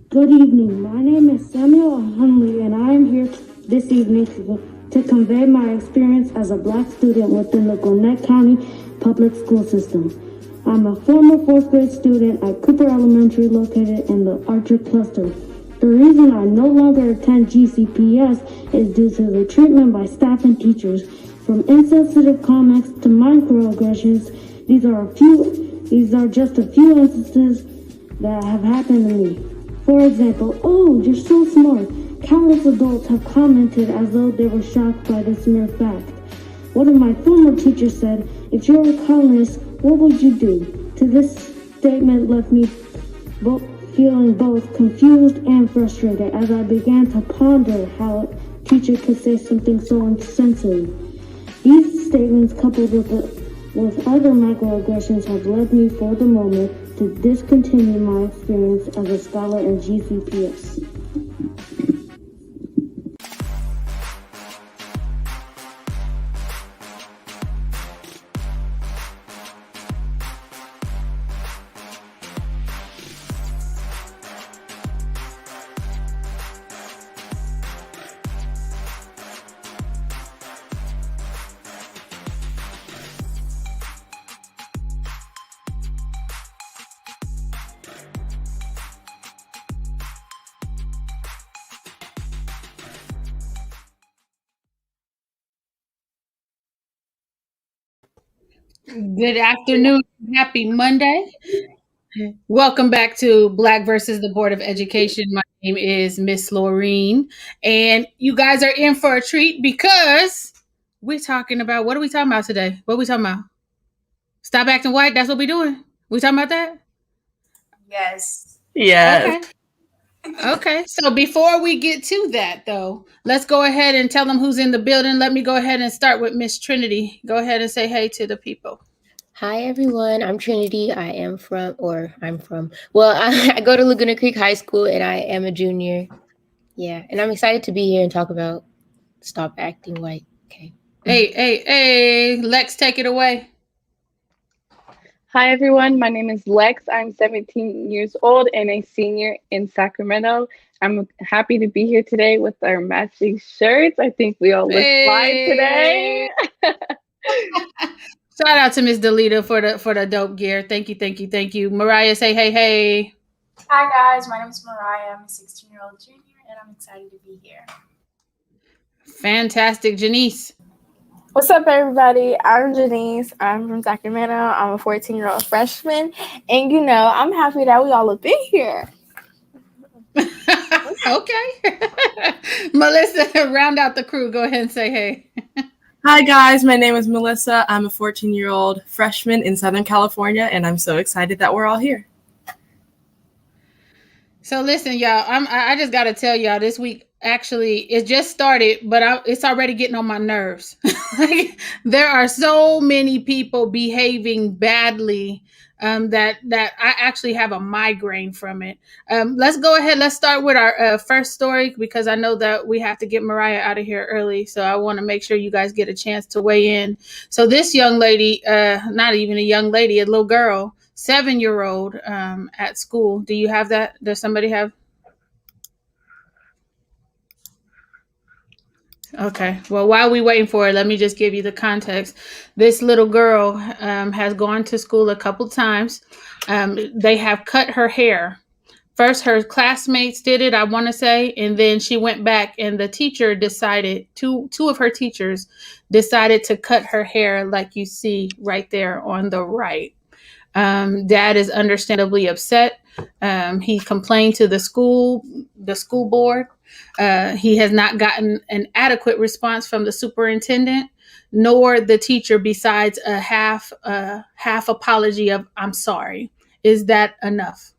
Good evening. My name is Samuel Hunley, and I am here this evening to convey my experience as a black student within the Gwinnett County public school system. I'm a former fourth grade student at Cooper Elementary located in the Archer cluster. The reason I no longer attend GCPS is due to the treatment by staff and teachers, from insensitive comments to microaggressions. These are just a few instances that have happened to me. For example, "Oh, you're so smart." Countless adults have commented as though they were shocked by this mere fact. One of my former teachers said, "If you were a colonist, what would you do?" To this statement left me feeling both confused and frustrated as I began to ponder how a teacher could say something so insensitive. These statements, coupled with other microaggressions, have led me for the moment to discontinue my experience as a scholar in GCPS. Good afternoon. Happy Monday. Welcome back to Black versus the Board of Education. My name is Miss Laureen, and you guys are in for a treat because we're talking about what are we talking about today? What are we talking about? Stop acting white. That's what we're doing. We talking about that? Yes. Yes. Okay. Okay. So before we get to that, though, let's go ahead and tell them who's in the building. Let me go ahead and start with Miss Trinity. Go ahead and say hey to the people. Hi, everyone. I'm Trinity. I go to Laguna Creek High School and I am a junior. Yeah. And I'm excited to be here and talk about stop acting white. Okay. Hey, Lex, take it away. Hi, everyone. My name is Lex. I'm 17 years old and a senior in Sacramento. I'm happy to be here today with our matching shirts. I think we all look fly today. Shout out to Miss Delita for the dope gear. Thank you. Mariah, say hey. Hi, guys. My name is Mariah. I'm a 16-year-old junior, and I'm excited to be here. Fantastic. Janice. What's up, everybody? I'm Janice. I'm from Sacramento. I'm a 14-year-old freshman. And, I'm happy that we all up in here. Okay. Melissa, round out the crew. Go ahead and say hey. Hi, guys. My name is Melissa. I'm a 14-year-old freshman in Southern California, and I'm so excited that we're all here. So listen, y'all, I just got to tell y'all this week, actually, it just started, but it's already getting on my nerves. There are so many people behaving badly that I actually have a migraine from it. Let's go ahead. Let's start with our first story because I know that we have to get Mariah out of here early. So I want to make sure you guys get a chance to weigh in. So this young lady, not even a young lady, a little girl, 7-year-old at school. Do you have that? Does somebody have? Okay. Well, while we waiting for it, let me just give you the context. This little girl has gone to school a couple times. They have cut her hair. First, her classmates did it, I want to say, and then she went back, and the teacher decided, two of her teachers decided to cut her hair like you see right there on the right. Dad is understandably upset. He complained to the school board. He has not gotten an adequate response from the superintendent, nor the teacher, besides a half apology of "I'm sorry." Is that enough?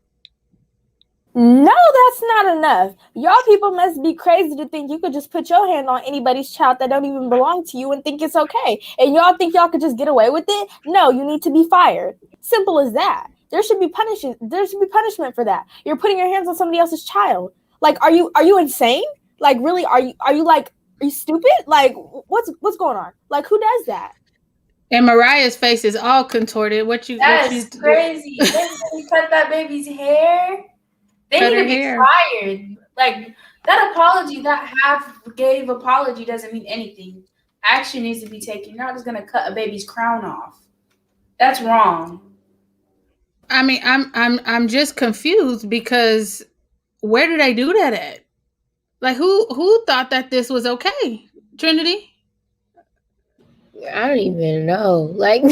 No, that's not enough. Y'all people must be crazy to think you could just put your hand on anybody's child that don't even belong to you and think it's okay. And y'all think y'all could just get away with it? No, you need to be fired. Simple as that. There should be punishment for that. You're putting your hands on somebody else's child. Like, are you insane? Like, really, are you stupid? Like, what's going on? Like, who does that? And Mariah's face is all contorted. That's crazy. You cut that baby's hair. They cut need her to be hair. fired. Like, that apology, that half-gave apology doesn't mean anything. Action needs to be taken. You're not just going to cut a baby's crown off. That's wrong. I mean, I'm just confused because where did I do that at? Like, who thought that this was okay? Trinity? I don't even know. Like,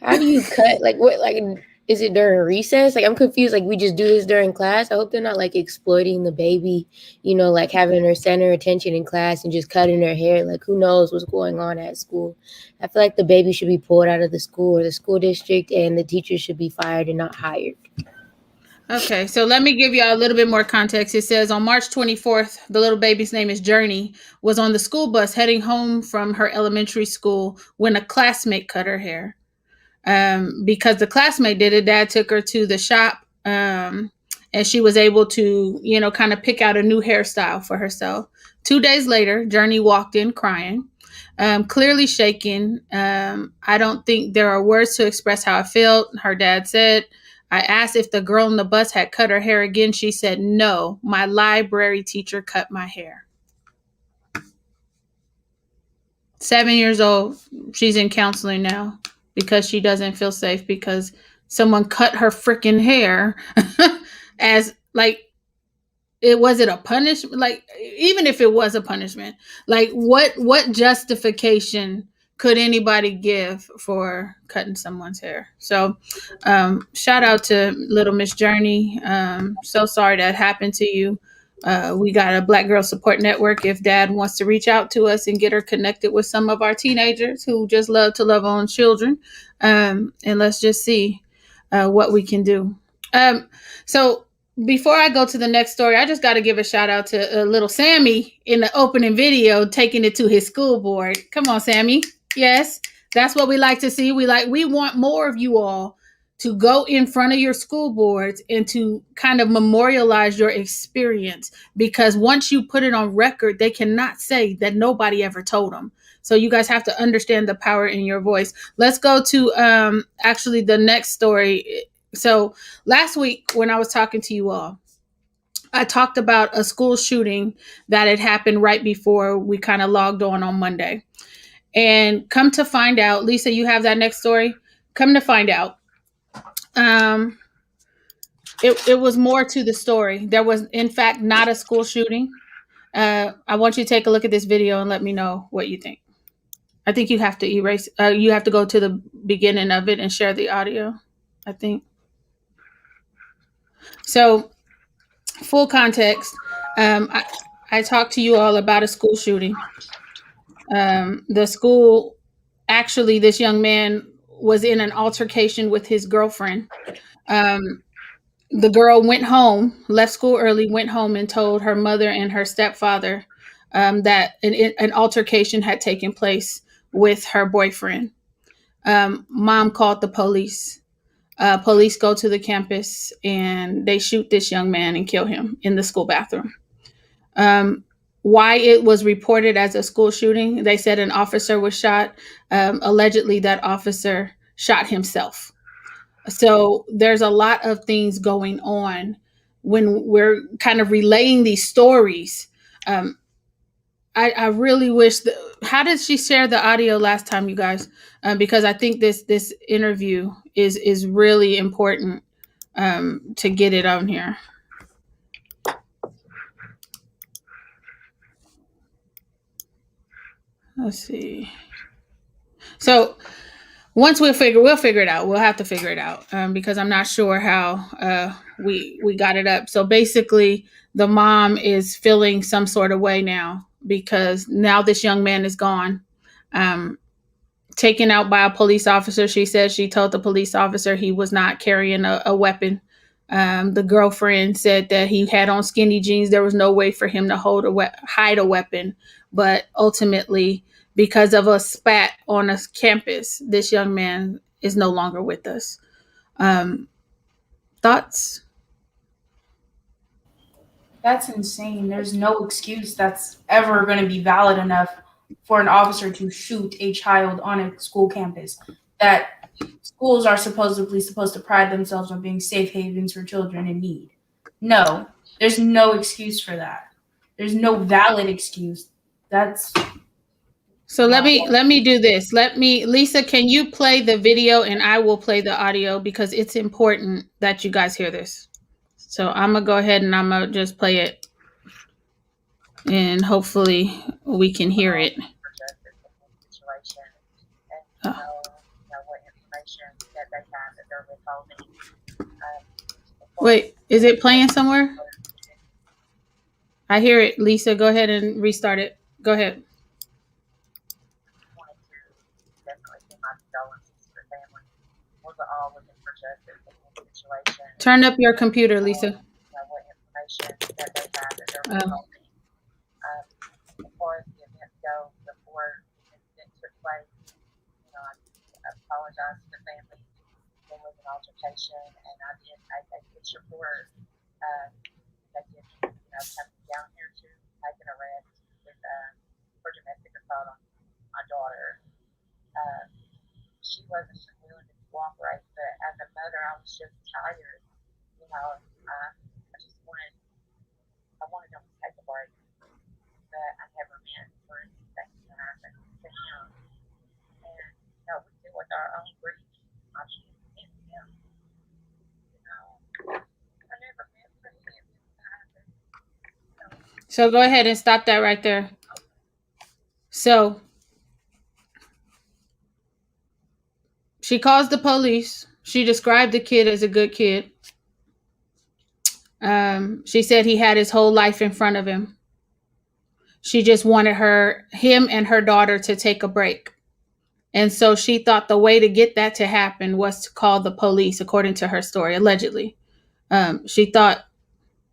how do you cut? Like, what? Like, is it during recess? Like, I'm confused. Like, we just do this during class. I hope they're not like exploiting the baby. You know, like having her center attention in class and just cutting her hair. Like, who knows what's going on at school? I feel like the baby should be pulled out of the school or the school district, and the teacher should be fired and not hired. Okay, so let me give you a little bit more context. It says on March 24th, the little baby's name is Journey, was on the school bus heading home from her elementary school when a classmate cut her hair. Because the classmate did it, Dad took her to the shop, and she was able to, kind of pick out a new hairstyle for herself. 2 days later, Journey walked in crying, clearly shaken. I don't think there are words to express how I felt. Her dad said, I asked if the girl on the bus had cut her hair again. She said, no, my library teacher cut my hair. 7 years old. She's in counseling now because she doesn't feel safe because someone cut her freaking hair as like, was it a punishment? Like, even if it was a punishment, like what justification could anybody give for cutting someone's hair? So shout out to little Miss Journey. So sorry that happened to you. We got a Black Girl Support Network if Dad wants to reach out to us and get her connected with some of our teenagers who just love to love on children. And let's just see what we can do. So before I go to the next story, I just got to give a shout out to little Sammy in the opening video, taking it to his school board. Come on, Sammy. Yes, that's what we like to see. We want more of you all to go in front of your school boards and to kind of memorialize your experience, because once you put it on record, they cannot say that nobody ever told them. So you guys have to understand the power in your voice. Let's go to actually the next story. So last week when I was talking to you all, I talked about a school shooting that had happened right before we kind of logged on Monday. And come to find out, Lisa, you have that next story? Come to find out, it was more to the story. There was, in fact, not a school shooting. I want you to take a look at this video and let me know what you think. I think you have to erase, you have to go to the beginning of it and share the audio, I think. So, full context, I talked to you all about a school shooting. The school, actually, this young man was in an altercation with his girlfriend. The girl went home, left school early, went home and told her mother and her stepfather that an altercation had taken place with her boyfriend. Mom called the police. Police go to the campus and they shoot this young man and kill him in the school bathroom. Why it was reported as a school shooting, they said an officer was shot. Allegedly, that officer shot himself. So there's a lot of things going on when we're kind of relaying these stories. I really wish how did she share the audio last time, you guys? Because I think this interview is really important to get it on here. Let's see. So once we'll figure it out. We'll have to figure it out because I'm not sure how we got it up. So basically, the mom is feeling some sort of way now because now this young man is gone, taken out by a police officer. She says she told the police officer he was not carrying a weapon. The girlfriend said that he had on skinny jeans. There was no way for him to hide a weapon. But ultimately, because of a spat on a campus, this young man is no longer with us. Thoughts? That's insane. There's no excuse that's ever going to be valid enough for an officer to shoot a child on a school campus. That schools are supposed to pride themselves on being safe havens for children in need. No, there's no excuse for that. There's no valid excuse. That's So let me do this. Lisa, can you play the video and I will play the audio because it's important that you guys hear this. So I'm gonna go ahead and I'm gonna just play it and hopefully we can hear it. Oh. Wait, is it playing somewhere? I hear it. Lisa, go ahead and restart it. Go ahead. Turn up your computer, Lisa. Apologize to the family. There was an altercation, and I did a picture report. They did, come down here to make an arrest with for domestic assault on my daughter. She wasn't willing to cooperate, but as a mother, I was just tired. I just wanted them to take a break, but I never meant for things to happen to him. And we deal with our own grief. I never meant for him to happen. So go ahead and stop that right there. So she calls the police. She described the kid as a good kid. She said he had his whole life in front of him. She just wanted him and her daughter to take a break. And so she thought the way to get that to happen was to call the police, according to her story, allegedly. She thought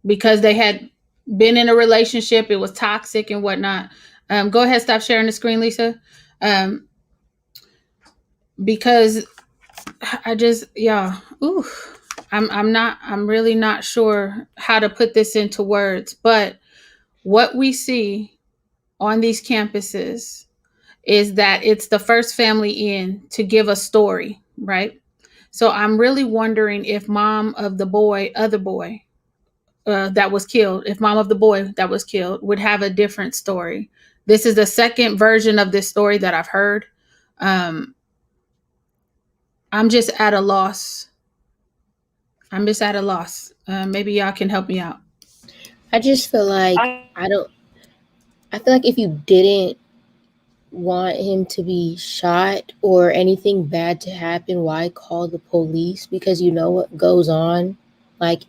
because they had been in a relationship, it was toxic and whatnot. Go ahead, stop sharing the screen, Lisa. Because I just, I'm really not sure how to put this into words, but what we see on these campuses is that it's the first family in to give a story, right? So I'm really wondering if mom of the other boy that was killed, if mom of the boy that was killed would have a different story. This is the second version of this story that I've heard. I'm just at a loss. Maybe y'all can help me out. I just feel like I feel like if you didn't want him to be shot or anything bad to happen, why call the police? Because you know what goes on, like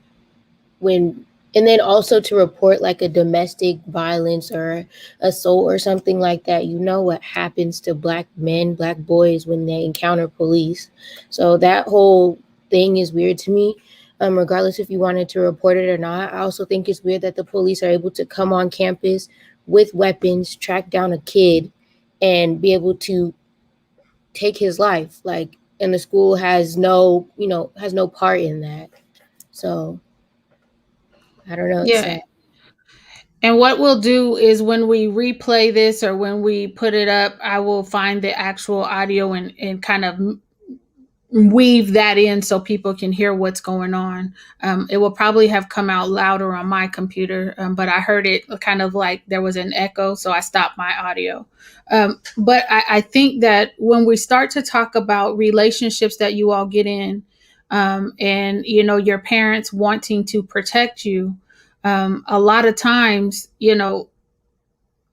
and then also to report like a domestic violence or assault or something like that. You know what happens to black men, black boys when they encounter police. So that whole thing is weird to me. Regardless if you wanted to report it or not. I also think it's weird that the police are able to come on campus with weapons, track down a kid, and be able to take his life. Like, and the school has no part in that. So I don't know. Yeah. And what we'll do is when we replay this or when we put it up, I will find the actual audio and kind of weave that in so people can hear what's going on. It will probably have come out louder on my computer, but I heard it kind of like there was an echo, so I stopped my audio. But I think that when we start to talk about relationships that you all get in, and your parents wanting to protect you, a lot of times, y'all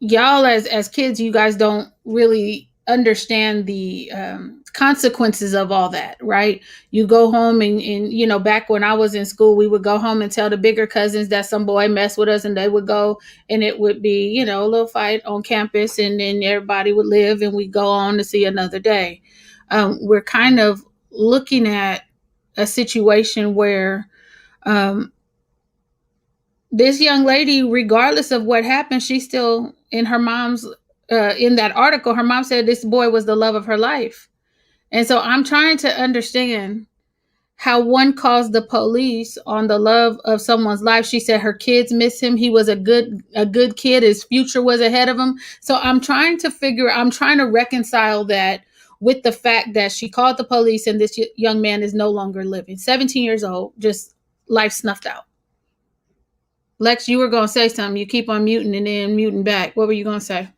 as kids, you guys don't really understand the consequences of all that, right? You go home and back when I was in school, we would go home and tell the bigger cousins that some boy messed with us, and they would go and it would be, a little fight on campus, and then everybody would live and we'd go on to see another day. We're kind of looking at a situation where this young lady, regardless of what happened, she's still in her mom's, in that article, her mom said this boy was the love of her life. And so I'm trying to understand how one calls the police on the love of someone's life. She said her kids miss him. He was a good kid. His future was ahead of him. So I'm trying to reconcile that with the fact that she called the police and this young man is no longer living. 17 years old, just life snuffed out. Lex, you were going to say something. You keep on muting and then muting back. What were you going to say?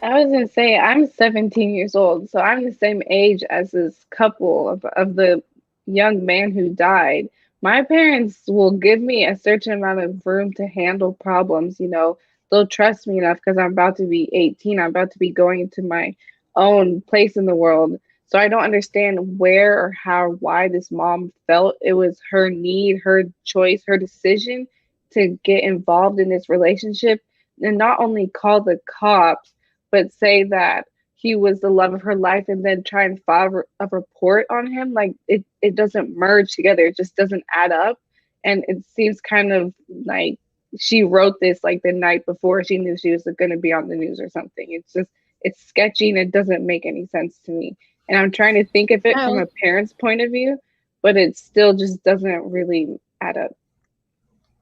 I was gonna say I'm 17 years old, so I'm the same age as this couple of the young man who died. My parents will give me a certain amount of room to handle problems. They'll trust me enough because I'm about to be 18. I'm about to be going into my own place in the world. So I don't understand where or how, why this mom felt it was her need, her choice, her decision to get involved in this relationship and not only call the cops but say that he was the love of her life and then try and file a report on him. Like it doesn't merge together. It just doesn't add up. And it seems kind of like she wrote this like the night before she knew she was going to be on the news or something. It's sketchy and it doesn't make any sense to me. And I'm trying to think of it from a parent's point of view, but it still just doesn't really add up.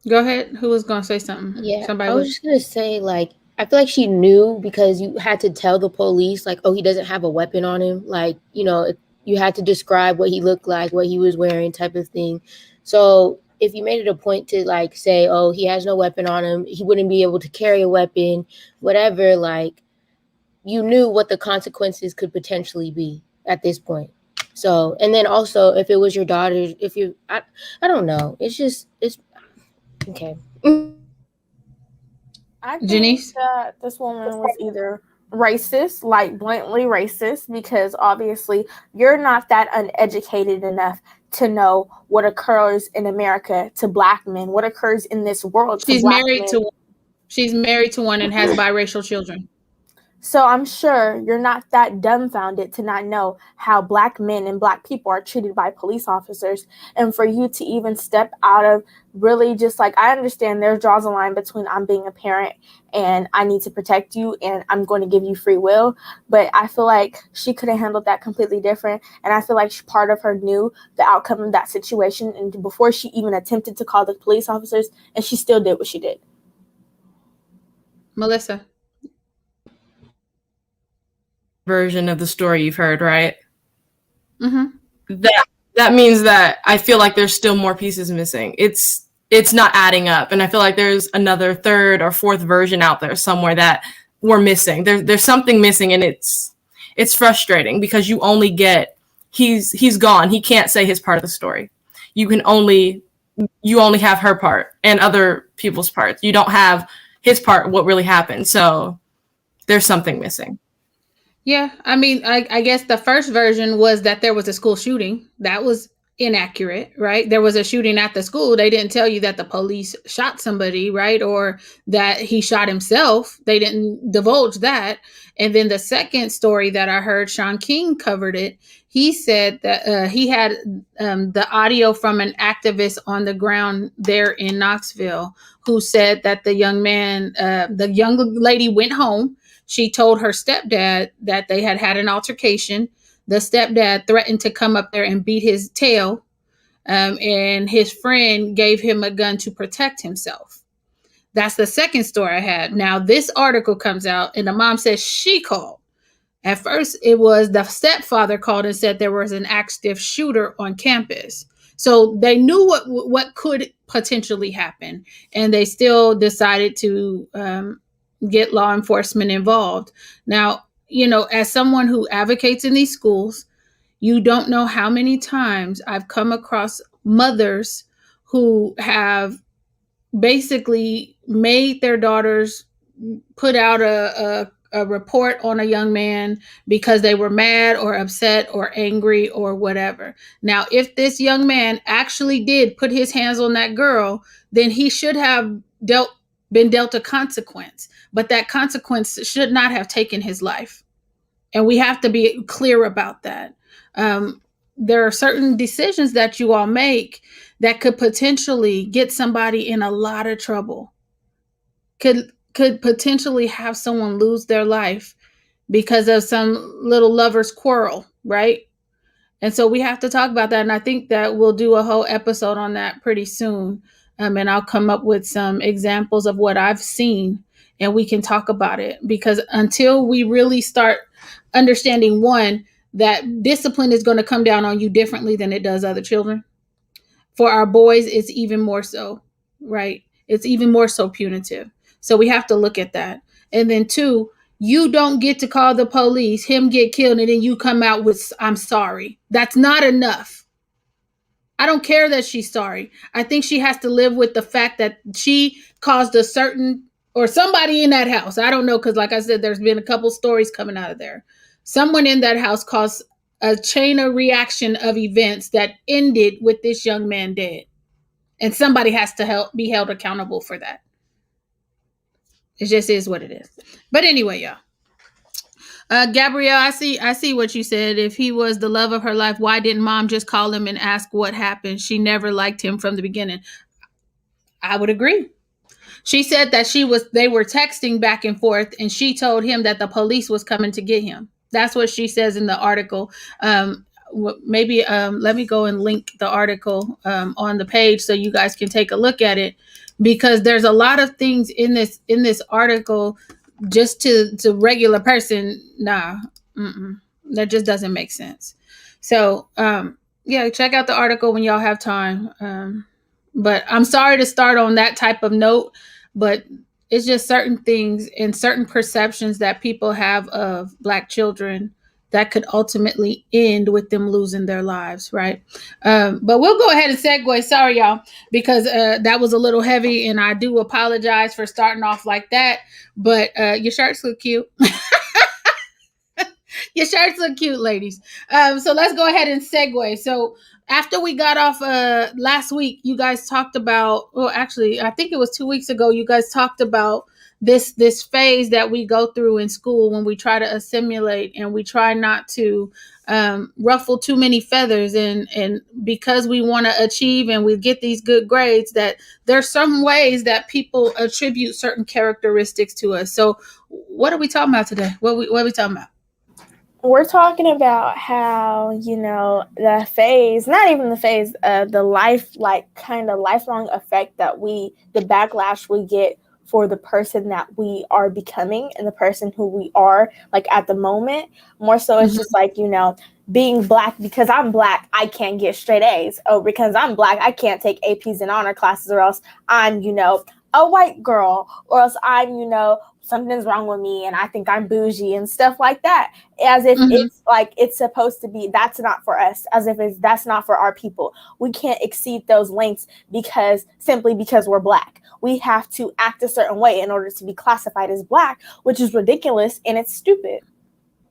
Go ahead. Who was going to say something? Yeah, Somebody I was just gonna say, like, I feel like she knew because you had to tell the police, like, oh, he doesn't have a weapon on him. Like, you had to describe what he looked like, what he was wearing, type of thing. So if you made it a point to like say, oh, he has no weapon on him, he wouldn't be able to carry a weapon, whatever, like, you knew what the consequences could potentially be at this point. So, and then also if it was your daughter, I don't know. It's okay. I think Janice? that this woman was either racist, like blatantly racist, because obviously you're not that uneducated enough to know what occurs in America to Black men, what occurs in this world to Black men. She's married to one and has biracial children. So I'm sure you're not that dumbfounded to not know how Black men and Black people are treated by police officers. And for you to even step out of really just like, I understand there draws a line between I'm being a parent and I need to protect you and I'm going to give you free will. But I feel like she could have handled that completely different. And I feel like part of her knew the outcome of that situation. And before she even attempted to call the police officers, and she still did what she did. Melissa? Version of the story you've heard, right? Mm-hmm. That means that I feel like there's still more pieces missing. It's not adding up, and I feel like there's another third or fourth version out there somewhere that we're missing. There's something missing, and it's frustrating because you only get he's gone. He can't say his part of the story. You only have her part and other people's parts. You don't have his part, what really happened. So there's something missing. Yeah, I mean, I guess the first version was that there was a school shooting. That was inaccurate, right? There was a shooting at the school. They didn't tell you that the police shot somebody, right? Or that he shot himself. They didn't divulge that. And then the second story that I heard, Sean King covered it. He said that he had the audio from an activist on the ground there in Knoxville who said that the young lady went home. She told her stepdad that they had an altercation. The stepdad threatened to come up there and beat his tail. And his friend gave him a gun to protect himself. That's the second story I had. Now, this article comes out and the mom says she called. At first, it was the stepfather called and said there was an active shooter on campus. So they knew what could potentially happen. And they still decided to get law enforcement involved. Now, as someone who advocates in these schools, you don't know how many times I've come across mothers who have basically made their daughters put out a report on a young man because they were mad or upset or angry or whatever. Now, if this young man actually did put his hands on that girl, then he should have been dealt a consequence, but that consequence should not have taken his life. And we have to be clear about that. There are certain decisions that you all make that could potentially get somebody in a lot of trouble, could potentially have someone lose their life because of some little lover's quarrel, right? And so we have to talk about that. And I think that we'll do a whole episode on that pretty soon. And I'll come up with some examples of what I've seen and we can talk about it. Because until we really start understanding, one, that discipline is going to come down on you differently than it does other children. For our boys, it's even more so, right? It's even more so punitive. So we have to look at that. And then 2, you don't get to call the police, him get killed, and then you come out with, I'm sorry. That's not enough. I don't care that she's sorry. I think she has to live with the fact that she caused a certain, or somebody in that house. I don't know, because like I said, there's been a couple stories coming out of there. Someone in that house caused a chain of reaction of events that ended with this young man dead. And somebody has to be held accountable for that. It just is what it is. But anyway, y'all. Gabrielle, I see what you said. If he was the love of her life, why didn't mom just call him and ask what happened? She never liked him from the beginning. I would agree. She said that they were texting back and forth, and she told him that the police was coming to get him. That's what she says in the article. Maybe let me go and link the article on the page so you guys can take a look at it, because there's a lot of things in this article just to regular person. Nah, that just doesn't make sense. So yeah, check out the article when y'all have time. But I'm sorry to start on that type of note, but it's just certain things and certain perceptions that people have of Black children that could ultimately end with them losing their lives, right? But we'll go ahead and segue. Sorry, y'all, because that was a little heavy, and I do apologize for starting off like that. But your shirts look cute. Your shirts look cute, ladies. So let's go ahead and segue. So after we got off last week, you guys talked about, well, actually, I think it was 2 weeks ago, you guys talked about this phase that we go through in school when we try to assimilate and we try not to ruffle too many feathers. And because we want to achieve and we get these good grades, that there's some ways that people attribute certain characteristics to us. So what are we talking about today? What are we talking about? We're talking about how, the phase, not even the phase, the lifelong effect that the backlash we get for the person that we are becoming and the person who we are, like, at the moment. More so, it's just like, being Black, because I'm Black, I can't get straight A's. Oh, because I'm Black, I can't take APs and honor classes, or else I'm, a white girl, or else I'm, something's wrong with me and I think I'm bougie and stuff like that. As if it's like it's supposed to be, that's not for us, as if that's not for our people. We can't exceed those lengths simply because we're Black. We have to act a certain way in order to be classified as Black, which is ridiculous and it's stupid.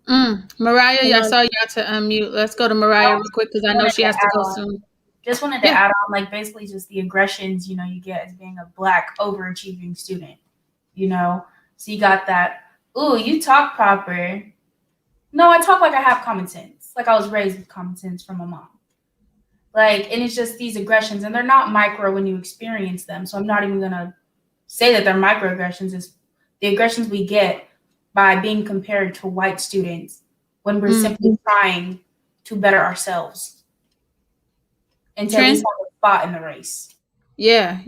Mariah, I saw you got to unmute. Let's go to Mariah real quick because I know she has to go soon. Just wanted to add on, like, basically just the aggressions, you get as being a Black overachieving student, So you got that, ooh, you talk proper. No, I talk like I have common sense. Like I was raised with common sense from my mom. Like, and it's just these aggressions, and they're not micro when you experience them. So I'm not even going to say that they're microaggressions. It's the aggressions we get by being compared to white students when we're simply trying to better ourselves and to at least have a spot in the race. Yeah.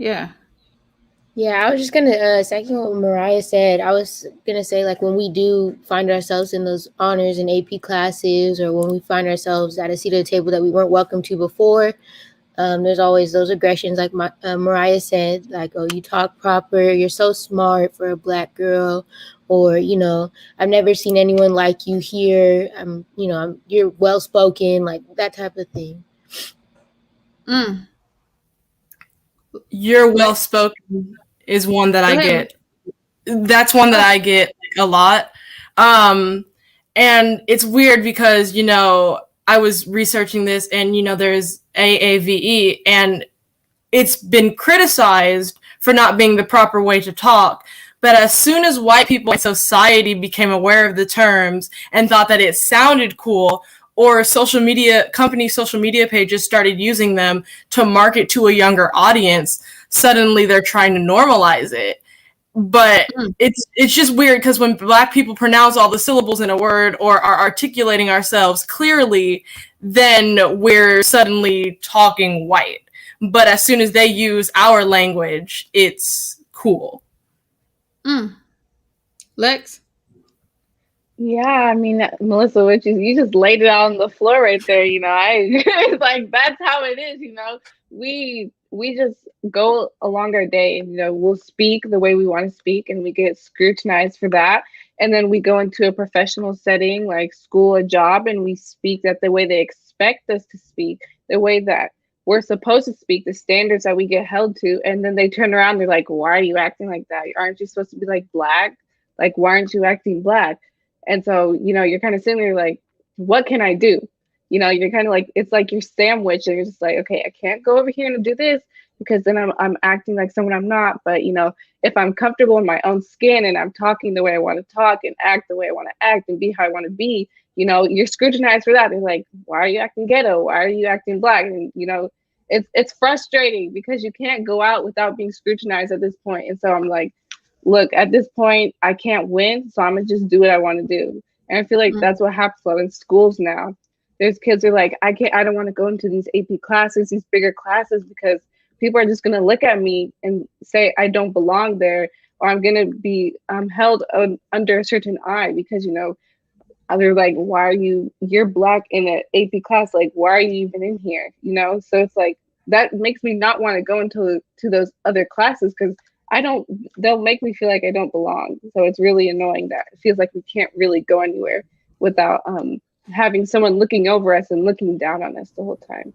Yeah, I was just gonna second what Mariah said. I was gonna say, like, when we do find ourselves in those honors and AP classes, or when we find ourselves at a seat at the table that we weren't welcome to before, there's always those aggressions, like Mariah said, like, oh, you talk proper, you're so smart for a Black girl, or I've never seen anyone like you here. You're well spoken, like that type of thing. You're well spoken is one that I get. That's one that I get a lot. And it's weird because, I was researching this and, there's AAVE and it's been criticized for not being the proper way to talk. But as soon as white people in society became aware of the terms and thought that it sounded cool, or company social media pages started using them to market to a younger audience, suddenly they're trying to normalize it. But it's just weird because when Black people pronounce all the syllables in a word or are articulating ourselves clearly, then we're suddenly talking white. But as soon as they use our language, it's cool. Lex? Yeah, I mean, Melissa, you just laid it out on the floor right there. I like, that's how it is. We we just go along our day, and, we'll speak the way we want to speak, and we get scrutinized for that. And then we go into a professional setting like school, a job, and we speak that the way they expect us to speak, the way that we're supposed to speak, the standards that we get held to. And then they turn around, they're like, why are you acting like that? Aren't you supposed to be like black? Like, why aren't you acting black? And so, you're kind of sitting there like, what can I do? You're kind of like, it's like you're sandwiched, and you're just like, okay, I can't go over here and do this because then I'm acting like someone I'm not. But if I'm comfortable in my own skin and I'm talking the way I want to talk and act the way I want to act and be how I want to be, you're scrutinized for that. They're like, why are you acting ghetto? Why are you acting black? And it's frustrating because you can't go out without being scrutinized at this point. And so I'm like, look, at this point, I can't win, so I'm gonna just do what I want to do. And I feel like that's what happens a lot in schools now. There's kids who are like, I don't want to go into these AP classes, these bigger classes, because people are just gonna look at me and say I don't belong there, or I'm gonna be held under a certain eye because they're like, why are you're black in an AP class, like why are you even in here? So it's like that makes me not want to go into those other classes because they'll make me feel like I don't belong. So it's really annoying that it feels like we can't really go anywhere without having someone looking over us and looking down on us the whole time.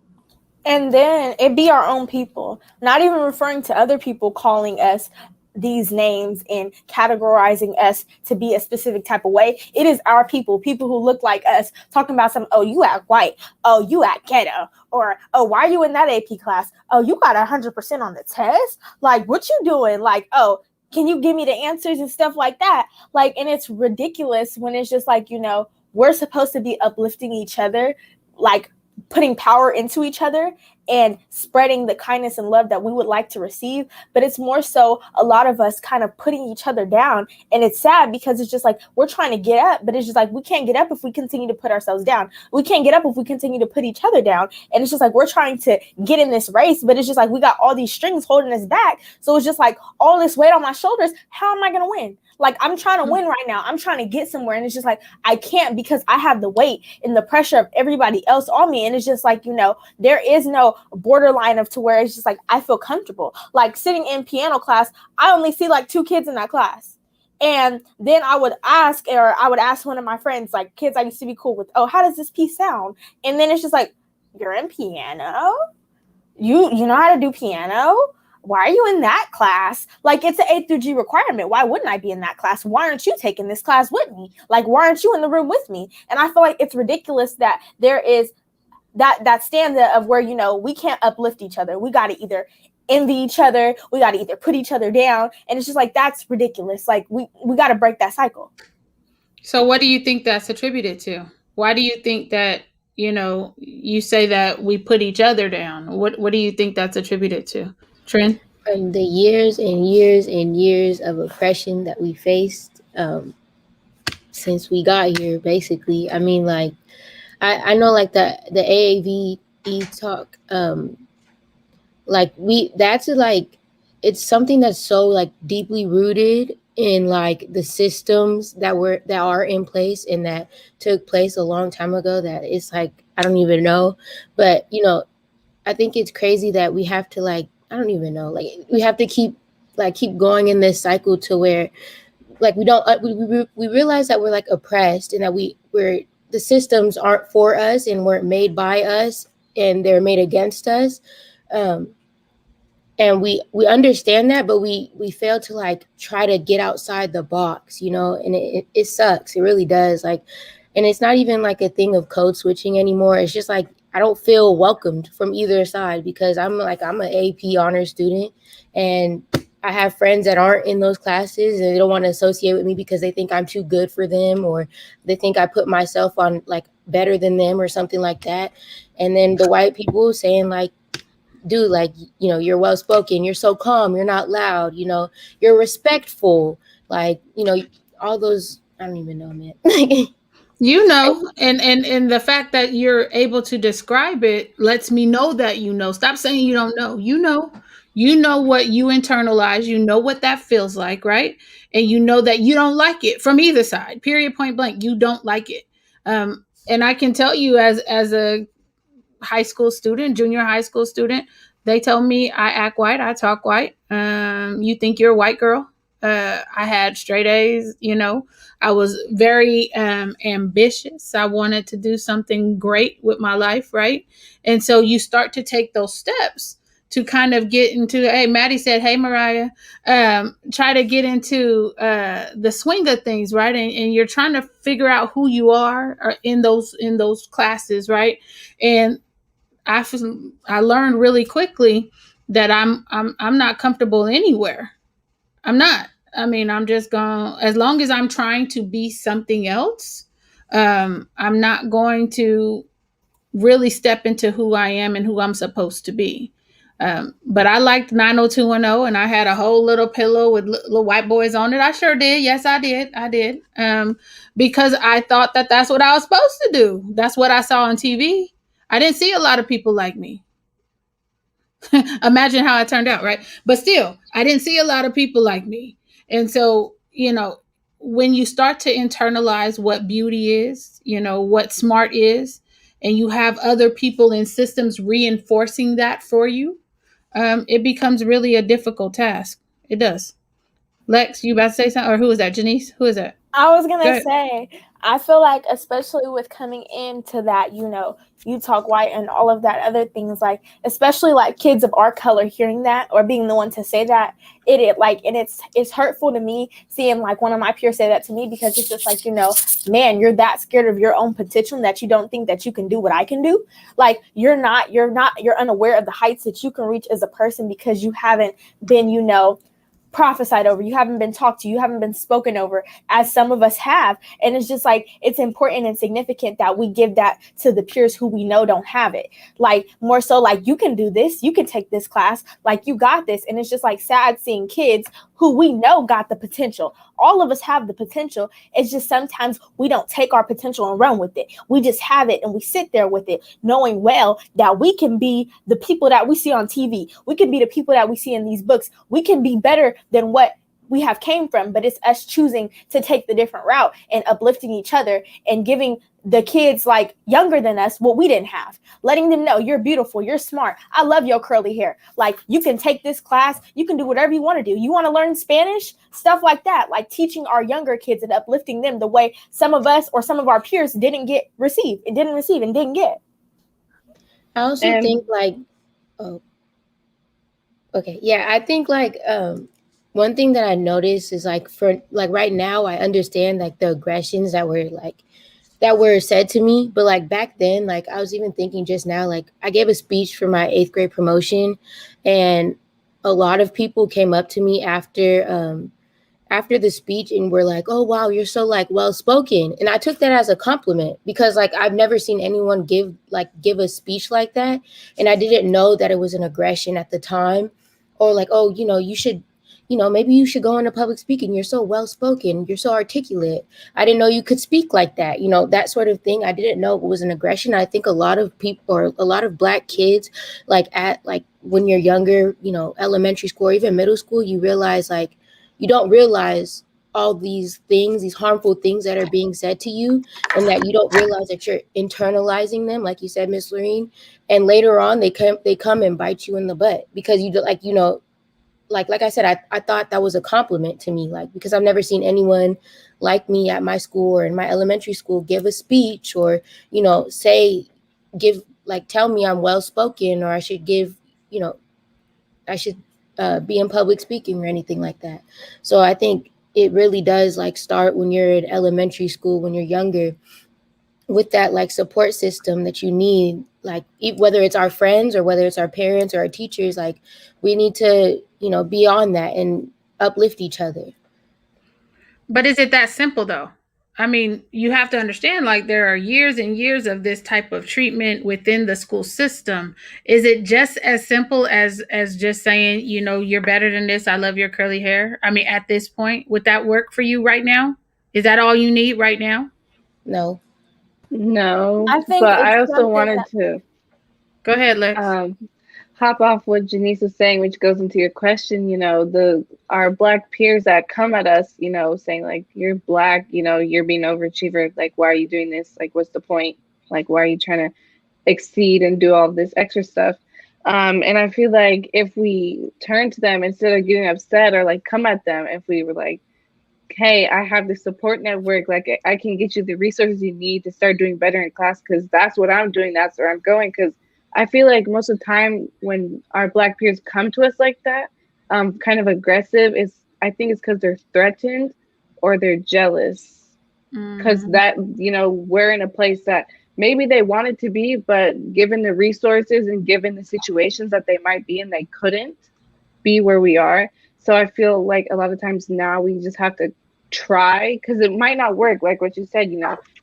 And then it be our own people, not even referring to other people calling us these names and categorizing us to be a specific type of way. It is our people who look like us, talking about oh, you act white. Oh, you act ghetto. Or, oh, why are you in that AP class? Oh, you got 100% on the test. Like, what you doing? Like, oh, can you give me the answers and stuff like that? Like, and it's ridiculous when it's just like, we're supposed to be uplifting each other, like putting power into each other and spreading the kindness and love that we would like to receive. But it's more so a lot of us kind of putting each other down. And it's sad because it's just like we're trying to get up, but it's just like we can't get up if we continue to put ourselves down. We can't get up if we continue to put each other down. And it's just like we're trying to get in this race, but it's just like we got all these strings holding us back. So it's just like all this weight on my shoulders. How am I going to win? Like, I'm trying to win right now. I'm trying to get somewhere. And it's just like, I can't because I have the weight and the pressure of everybody else on me. And it's just like, there is no borderline of to where it's just like, I feel comfortable. Like sitting in piano class, I only see like 2 kids in that class. And then I would ask one of my friends, like kids I used to be cool with, oh, how does this piece sound? And then it's just like, you're in piano? You know how to do piano? Why are you in that class? Like, it's an A through G requirement. Why wouldn't I be in that class? Why aren't you taking this class with me? Like, why aren't you in the room with me? And I feel like it's ridiculous that there is that stanza of where, we can't uplift each other. We got to either envy each other. We got to either put each other down. And it's just like, that's ridiculous. Like, we got to break that cycle. So what do you think that's attributed to? Why do you think that, you say that we put each other down? What do you think that's attributed to? Trin? From the years and years and years of oppression that we faced since we got here, basically. I mean, like, I know, like, the AAVE talk, it's something that's so, like, deeply rooted in, like, the systems that are in place and that took place a long time ago that it's, like, I don't even know. But, I think it's crazy that we have to, like, I don't even know. Like, we have to keep going in this cycle to where, like, we don't we realize that we're like oppressed and that the systems aren't for us and weren't made by us and they're made against us. And we understand that, but we fail to like try to get outside the box, and it sucks. It really does. Like, and it's not even like a thing of code switching anymore. It's just like, I don't feel welcomed from either side because I'm an AP honors student and I have friends that aren't in those classes and they don't want to associate with me because they think I'm too good for them or they think I put myself on like better than them or something like that. And then the white people saying like, dude, like, you're well spoken, you're so calm, you're not loud, you're respectful, like, all those, I don't even know, man. And the fact that you're able to describe it lets me know that Stop saying you don't know. You know what you internalize, you know what that feels like, right? And you know that you don't like it from either side. Period, point blank. You don't like it. And I can tell you as a high school student, junior high school student, They told me I act white, I talk white. You think you're a white girl? I had straight A's, I was very ambitious. I wanted to do something great with my life, right? And so you start to take those steps to kind of get into, hey, Maddie said, hey, Mariah, try to get into the swing of things, right? And you're trying to figure out who you are in those classes, right? And I learned really quickly that I'm not comfortable anywhere. I'm not. I mean, I'm just going, as long as I'm trying to be something else, I'm not going to really step into who I am and who I'm supposed to be. But I liked 90210, and I had a whole little pillow with little white boys on it. I sure did. Yes, I did. I did. Because I thought that that's what I was supposed to do. That's what I saw on TV. I didn't see a lot of people like me. Imagine how it turned out, right? But still, I didn't see a lot of people like me. And so, when you start to internalize what beauty is, what smart is, and you have other people in systems reinforcing that for you, it becomes really a difficult task. It does. Lex, you about to say something? Or who is that? Janice? Who is that? I was going to say, I feel like, especially with coming into that, you talk white and all of that other things, like, especially like kids of our color hearing that or being the one to say that, it's hurtful to me seeing like one of my peers say that to me, because it's just like, man, you're that scared of your own potential that you don't think that you can do what I can do. Like, you're unaware of the heights that you can reach as a person because you haven't been, prophesied over, you haven't been talked to, you haven't been spoken over, as some of us have. And it's just like, it's important and significant that we give that to the peers who we know don't have it. Like, more so like, you can do this, you can take this class, like, you got this. And it's just like sad seeing kids who we know got the potential. All of us have the potential. It's just sometimes we don't take our potential and run with it. We just have it and we sit there with it, knowing well that we can be the people that we see on TV. We can be the people that we see in these books. We can be better than what we have came from, but it's us choosing to take the different route and uplifting each other and giving the kids like younger than us what we didn't have, letting them know you're beautiful, you're smart, I love your curly hair, like, you can take this class, you can do whatever you want to do, you want to learn Spanish, stuff like that, like teaching our younger kids and uplifting them the way some of us or some of our peers didn't receive and didn't get. I also think like, oh, okay, yeah, I think like one thing that I noticed is like, for like right now, I understand like the aggressions that were said to me, but like back then, like I was even thinking just now, like I gave a speech for my 8th grade promotion, and a lot of people came up to me after the speech and were like, oh wow, you're so like well spoken, and I took that as a compliment, because like I've never seen anyone give a speech like that, and I didn't know that it was an aggression at the time, or like, oh, you should, maybe you should go into public speaking. You're so well spoken. You're so articulate. I didn't know you could speak like that. That sort of thing. I didn't know it was an aggression. I think a lot of people, or a lot of Black kids, like when you're younger, elementary school or even middle school, you don't realize all these things, these harmful things that are being said to you, and that you don't realize that you're internalizing them, like you said, Miss Lorene. And later on, they come and bite you in the butt, because you like I said, I thought that was a compliment to me, like, because I've never seen anyone like me at my school or in my elementary school give a speech, or, tell me I'm well spoken, or I should be in public speaking or anything like that. So I think it really does like start when you're in elementary school, when you're younger, with that like support system that you need, like whether it's our friends or whether it's our parents or our teachers, like we need to, be on that and uplift each other. But is it that simple though? I mean, you have to understand, like, there are years and years of this type of treatment within the school system. Is it just as simple as just saying, you're better than this, I love your curly hair? I mean, at this point, would that work for you right now? Is that all you need right now? No, I think, but I also wanted to go ahead, Lex. Hop off what Janice was saying, which goes into your question. Our Black peers that come at us, saying like, you're Black, you're being overachiever, like, why are you doing this? Like, what's the point? Like, why are you trying to exceed and do all this extra stuff? And I feel like if we turn to them instead of getting upset or like come at them, if we were like, hey, I have the support network, like I can get you the resources you need to start doing better in class, because that's what I'm doing, that's where I'm going. Because I feel like most of the time when our Black peers come to us like that, kind of aggressive, I think it's because they're threatened or they're jealous. Because that, we're in a place that maybe they wanted to be, but given the resources and given the situations that they might be in, they couldn't be where we are. So I feel like a lot of times now we just have to try, because it might not work. Like what you said,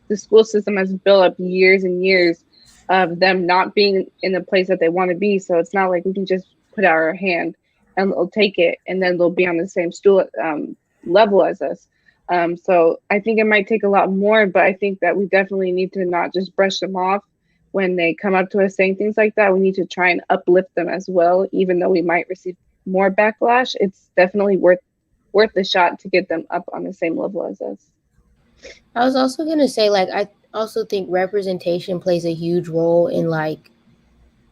the school system has built up years and years of them not being in the place that they want to be. So it's not like we can just put out our hand and they'll take it and then they'll be on the same stool level as us. So I think it might take a lot more, but I think that we definitely need to not just brush them off when they come up to us saying things like that. We need to try and uplift them as well, even though we might receive more backlash. It's definitely worth the shot to get them up on the same level as us. I was also gonna say, like, I also think representation plays a huge role in like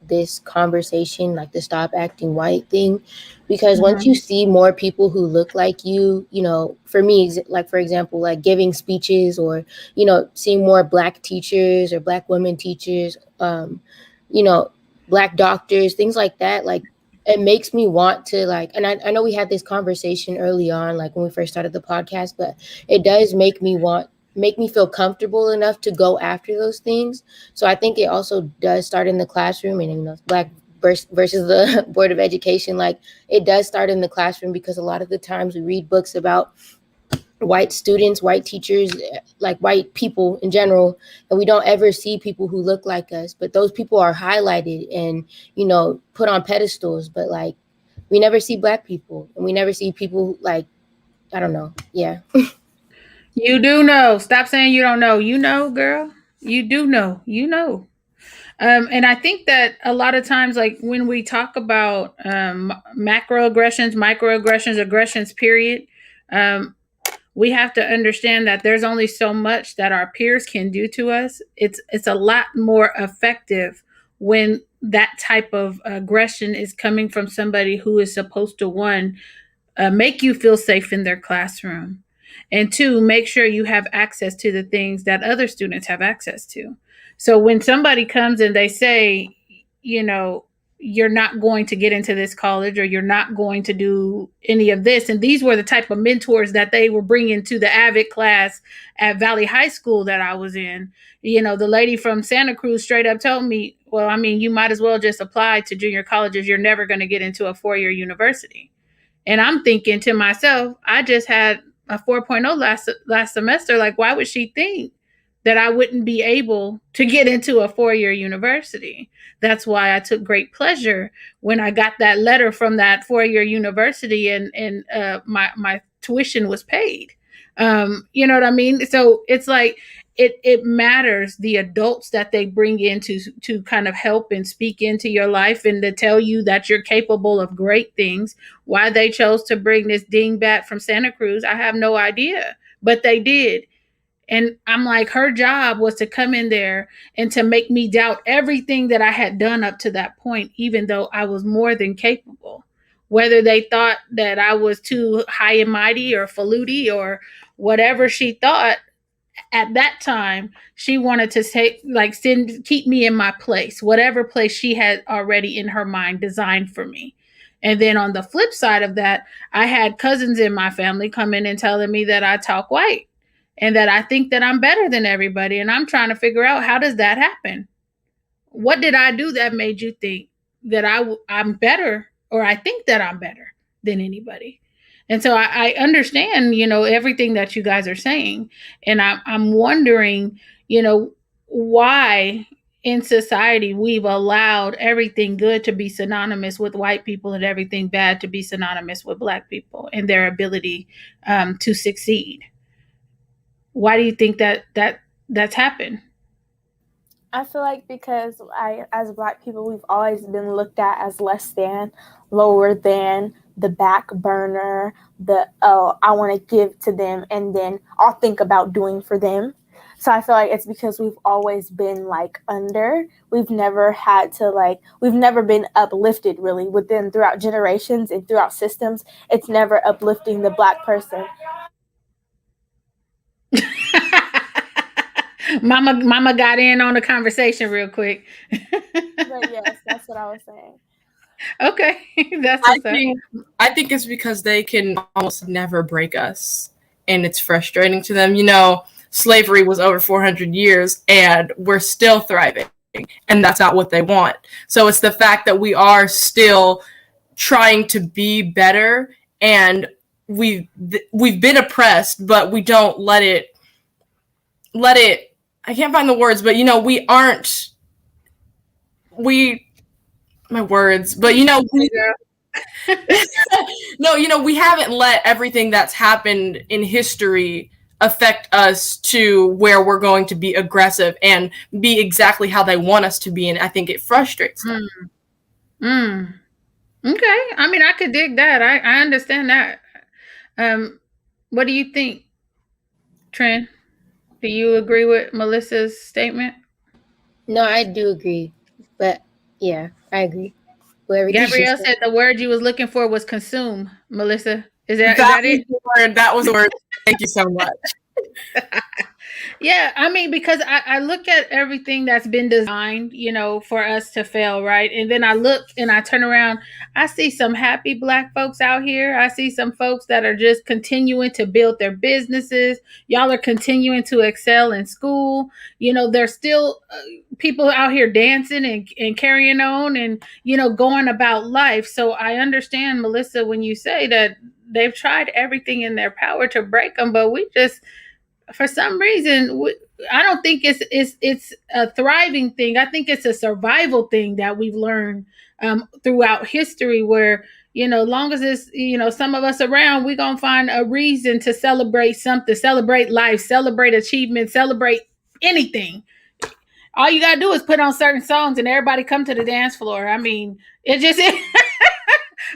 this conversation, like the stop acting white thing, because once you see more people who look like you, for me, like for example, like giving speeches, or seeing more Black teachers or Black women teachers, Black doctors, things like that, like it makes me want to, like, and I know we had this conversation early on, like when we first started the podcast, but it does make me feel comfortable enough to go after those things. So I think it also does start in the classroom, and Black versus the Board of Education, like it does start in the classroom, because a lot of the times we read books about white students, white teachers, like white people in general, and we don't ever see people who look like us, but those people are highlighted and put on pedestals, but like we never see Black people, and we never see people, like, I don't know. Yeah. You do know. Stop saying you don't know. You know, girl. You do know. You know. And I think that a lot of times, like when we talk about macroaggressions, microaggressions, aggressions, period, we have to understand that there's only so much that our peers can do to us. It's a lot more effective when that type of aggression is coming from somebody who is supposed to, one, make you feel safe in their classroom, and two, make sure you have access to the things that other students have access to. So when somebody comes and they say, you're not going to get into this college, or you're not going to do any of this, and these were the type of mentors that they were bringing to the AVID class at Valley High School that I was in. The lady from Santa Cruz straight up told me, well, I mean, you might as well just apply to junior colleges. You're never going to get into a four-year university. And I'm thinking to myself, I just had a 4.0 last semester. Like, why would she think that I wouldn't be able to get into a four-year university? That's why I took great pleasure when I got that letter from that four-year university, and my tuition was paid. You know what I mean? So it's like it matters the adults that they bring in to kind of help and speak into your life and to tell you that you're capable of great things. Why they chose to bring this dingbat from Santa Cruz, I have no idea, but they did. And I'm like, her job was to come in there and to make me doubt everything that I had done up to that point, even though I was more than capable. Whether they thought that I was too high and mighty or faluti or whatever she thought, at that time, she wanted to keep me in my place, whatever place she had already in her mind designed for me. And then on the flip side of that, I had cousins in my family come in and telling me that I talk white and that I think that I'm better than everybody. And I'm trying to figure out, how does that happen? What did I do that made you think that I'm better, or I think that I'm better than anybody? And so I understand, everything that you guys are saying. And I'm wondering, why in society we've allowed everything good to be synonymous with white people and everything bad to be synonymous with Black people and their ability to succeed. Why do you think that's happened? I feel like because as Black people, we've always been looked at as less than, lower than, the back burner, I want to give to them and then I'll think about doing for them. So I feel like it's because we've always been like under. We've never had to we've never been uplifted really throughout generations and throughout systems. It's never uplifting the Black person. Mama got in on the conversation real quick. But yes, that's what I was saying. Okay, that's what's up. I think it's because they can almost never break us, and it's frustrating to them. Slavery was over 400 years, and we're still thriving, and that's not what they want. So it's the fact that we are still trying to be better, and we've been oppressed, but we don't let it. I can't find the words, but we aren't. My words, but no, we haven't let everything that's happened in history affect us to where we're going to be aggressive and be exactly how they want us to be, and I think it frustrates them. Okay, I mean, I could dig that. I understand that. What do you think, Trent? Do you agree with Melissa's statement? No, I do agree, but yeah, I agree. Gabrielle said the word you was looking for was consume. Melissa, is that it? That was the word. Thank you so much. Yeah, I mean, because I look at everything that's been designed, for us to fail, right? And then I look and I turn around, I see some happy Black folks out here. I see some folks that are just continuing to build their businesses. Y'all are continuing to excel in school. There's still people out here dancing and carrying on and, going about life. So I understand, Melissa, when you say that they've tried everything in their power to break them, but we just, for some reason, I don't think it's a thriving thing. I think it's a survival thing that we've learned throughout history where, long as it's, some of us around, we're going to find a reason to celebrate something, celebrate life, celebrate achievement, celebrate anything. All you got to do is put on certain songs and everybody come to the dance floor. I mean, it just...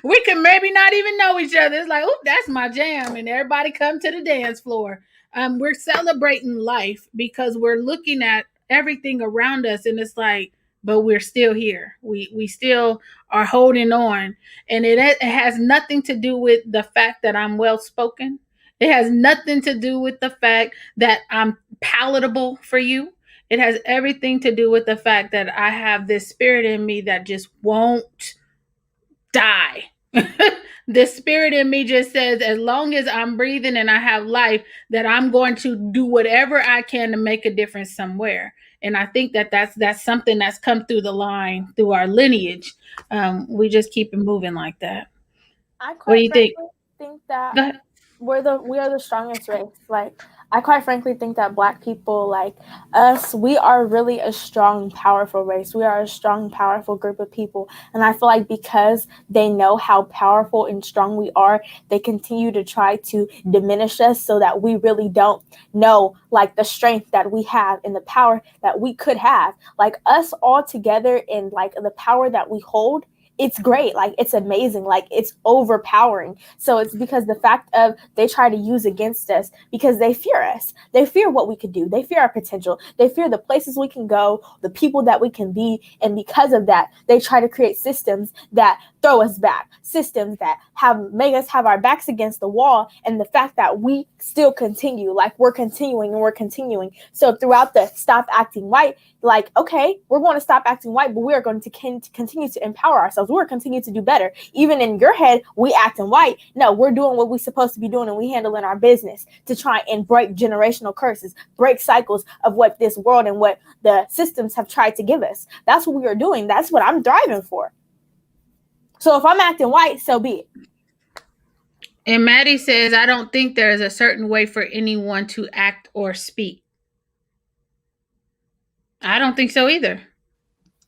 we can maybe not even know each other. It's like, oh, that's my jam. And everybody come to the dance floor. We're celebrating life because we're looking at everything around us. And it's like, but we're still here. We still are holding on. And it has nothing to do with the fact that I'm well-spoken. It has nothing to do with the fact that I'm palatable for you. It has everything to do with the fact that I have this spirit in me that just won't die. The spirit in me just says, as long as I'm breathing and I have life, that I'm going to do whatever I can to make a difference somewhere. And I think that's something that's come through the line, through our lineage. We just keep it moving like that. What do you think? Think that we are the strongest race. Like, I quite frankly think that Black people, like us, we are really a strong, powerful race. We are a strong, powerful group of people. And I feel like because they know how powerful and strong we are, they continue to try to diminish us so that we really don't know like the strength that we have and the power that we could have. Like us all together and like the power that we hold, it's great. Like, it's amazing. Like, it's overpowering. So it's because the fact of they try to use against us because they fear us. They fear what we could do. They fear our potential. They fear the places we can go, the people that we can be. And because of that, they try to create systems that throw us back, systems that make us have our backs against the wall. And the fact that we still continue, like we're continuing and we're continuing. So throughout the stop acting white, like, okay, we're going to stop acting white, but we are going to continue to empower ourselves. We're continue to do better. Even in your head, we acting white. No, we're doing what we're supposed to be doing, and we handling our business to try and break generational curses, break cycles of what this world and what the systems have tried to give us. That's what we are doing. That's what I'm thriving for. So if I'm acting white, so be it. And Maddie says, I don't think there is a certain way for anyone to act or speak. I don't think so either.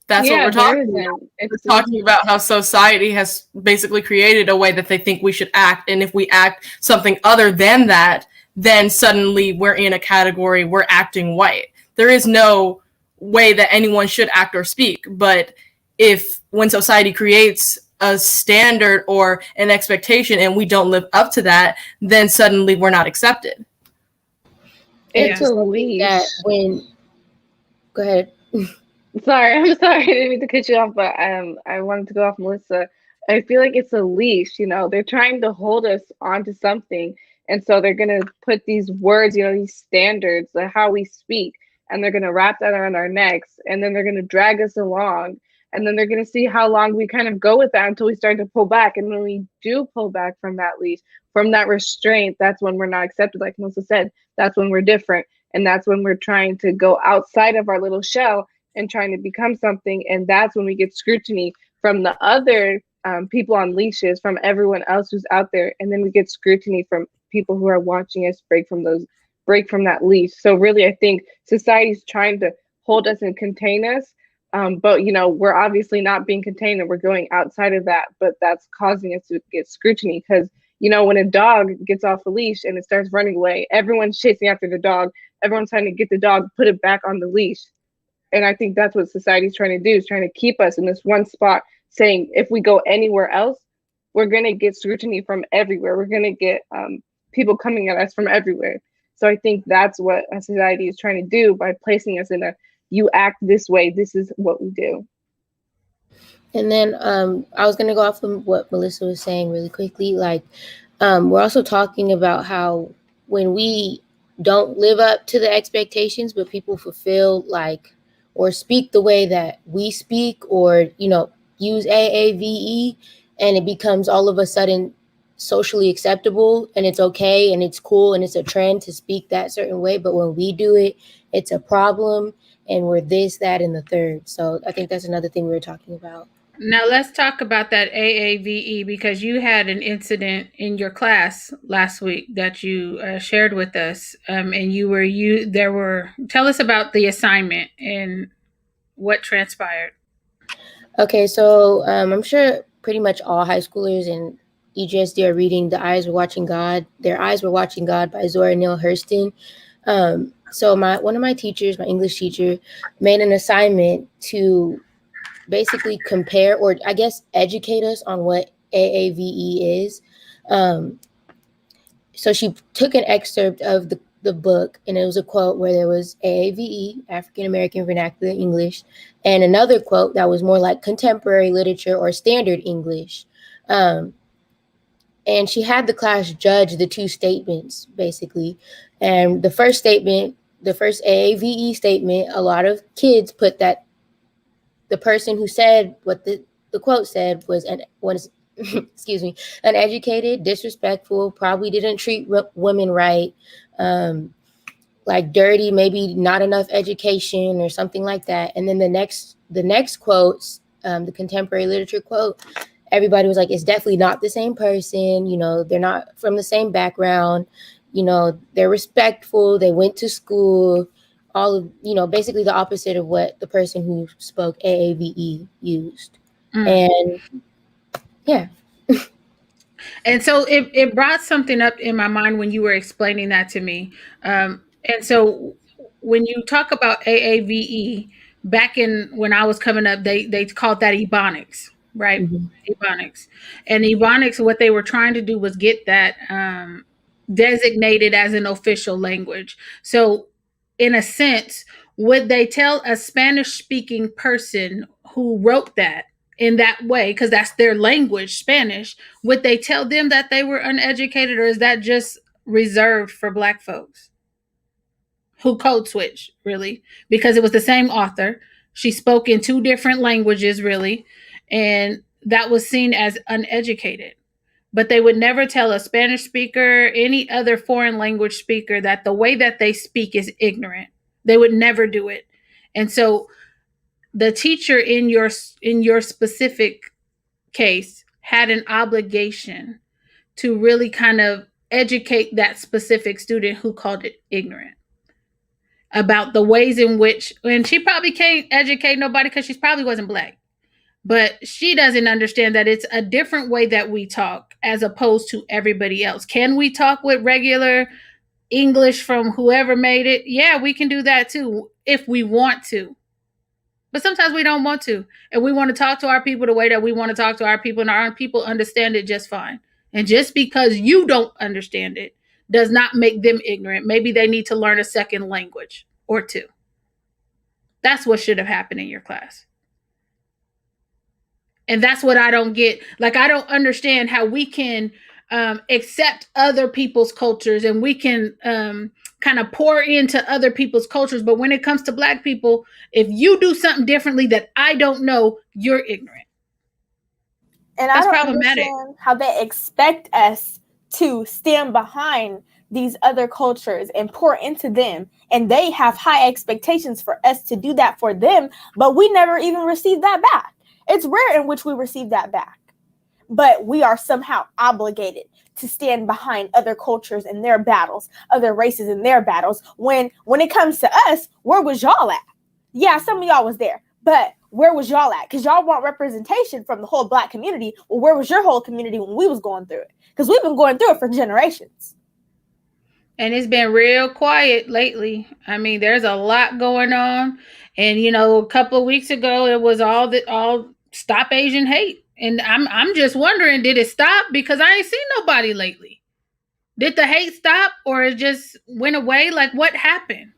That's what we're talking about. We're talking about how society has basically created a way that they think we should act. And if we act something other than that, then suddenly we're in a category, we're acting white. There is no way that anyone should act or speak. But when society creates a standard or an expectation and we don't live up to that, then suddenly we're not accepted. It's just a think that leash. when go ahead. Sorry, I'm sorry. I didn't mean to cut you off, but I wanted to go off Melissa. I feel like it's a leash, they're trying to hold us onto something. And so they're gonna put these words, these standards, like how we speak, and they're gonna wrap that around our necks, and then they're gonna drag us along. And then they're gonna see how long we kind of go with that until we start to pull back. And when we do pull back from that leash, from that restraint, that's when we're not accepted, like Melissa said. That's when we're different. And that's when we're trying to go outside of our little shell and trying to become something. And that's when we get scrutiny from the other people on leashes, from everyone else who's out there. And then we get scrutiny from people who are watching us break from that leash. So really, I think society's trying to hold us and contain us. But we're obviously not being contained, and we're going outside of that. But that's causing us to get scrutiny because when a dog gets off a leash and it starts running away, everyone's chasing after the dog. Everyone's trying to get the dog, put it back on the leash. And I think that's what society's trying to do, is trying to keep us in this one spot, saying if we go anywhere else, we're going to get scrutiny from everywhere. We're going to get people coming at us from everywhere. So I think that's what a society is trying to do by placing us in you act this way, this is what we do. And then I was going to go off of what Melissa was saying really quickly. Like, we're also talking about how when we don't live up to the expectations, but people fulfill or speak the way that we speak, or, use AAVE, and it becomes all of a sudden socially acceptable, and it's okay, and it's cool, and it's a trend to speak that certain way. But when we do it, it's a problem, and we're this, that, and the third. So I think that's another thing we were talking about. Now let's talk about that AAVE, because you had an incident in your class last week that you shared with us, and tell us about the assignment and what transpired. Okay, so I'm sure pretty much all high schoolers in EGSD are reading "The Eyes Were Watching God." Their Eyes Were Watching God by Zora Neale Hurston. So one of my teachers, my English teacher, made an assignment to basically compare, or I guess educate us on what AAVE is. So she took an excerpt of the book, and it was a quote where there was AAVE, African American Vernacular English, and another quote that was more like contemporary literature or standard English. And she had the class judge the two statements, basically. And the first statement, the first AAVE statement, a lot of kids put that the person who said what the quote said was excuse me, uneducated, disrespectful, probably didn't treat women right, like dirty, maybe not enough education or something like that. And then the next quotes, the contemporary literature quote, everybody was like, it's definitely not the same person. They're not from the same background. They're respectful. They went to school. All of, basically the opposite of what the person who spoke AAVE used. And yeah. And so it brought something up in my mind when you were explaining that to me. And so when you talk about AAVE, back when I was coming up, they called that Ebonics, right? Mm-hmm. Ebonics. And Ebonics, what they were trying to do was get that designated as an official language. So in a sense, would they tell a Spanish-speaking person who wrote that in that way, because that's their language, Spanish, would they tell them that they were uneducated, or is that just reserved for Black folks who code switch, really? Because it was the same author. She spoke in two different languages, really, and that was seen as uneducated. But they would never tell a Spanish speaker, any other foreign language speaker, that the way that they speak is ignorant. They would never do it. And so the teacher in your specific case had an obligation to really kind of educate that specific student who called it ignorant about the ways in which, and she probably can't educate nobody because she probably wasn't Black, but she doesn't understand that it's a different way that we talk as opposed to everybody else. Can we talk with regular English from whoever made it? Yeah, we can do that too if we want to. But sometimes we don't want to. And we want to talk to our people the way that we want to talk to our people, and our people understand it just fine. And just because you don't understand it does not make them ignorant. Maybe they need to learn a second language or two. That's what should have happened in your class. And that's what I don't get. Like, I don't understand how we can accept other people's cultures and we can kind of pour into other people's cultures. But when it comes to Black people, if you do something differently that I don't know, you're ignorant. And That's I don't problematic. understand how they expect us to stand behind these other cultures and pour into them. And they have high expectations for us to do that for them, but we never even receive that back. It's rare in which we receive that back. But we are somehow obligated to stand behind other cultures and their battles, other races and their battles. When it comes to us, where was y'all at? Yeah, some of y'all was there, but where was y'all at? Because y'all want representation from the whole Black community. Well, where was your whole community when we was going through it? Because we've been going through it for generations. And it's been real quiet lately. I mean, there's a lot going on. And, you know, a couple of weeks ago, it was all stop Asian hate. And I'm just wondering, did it stop? Because I ain't seen nobody lately. Did the hate stop or it just went away? Like, what happened?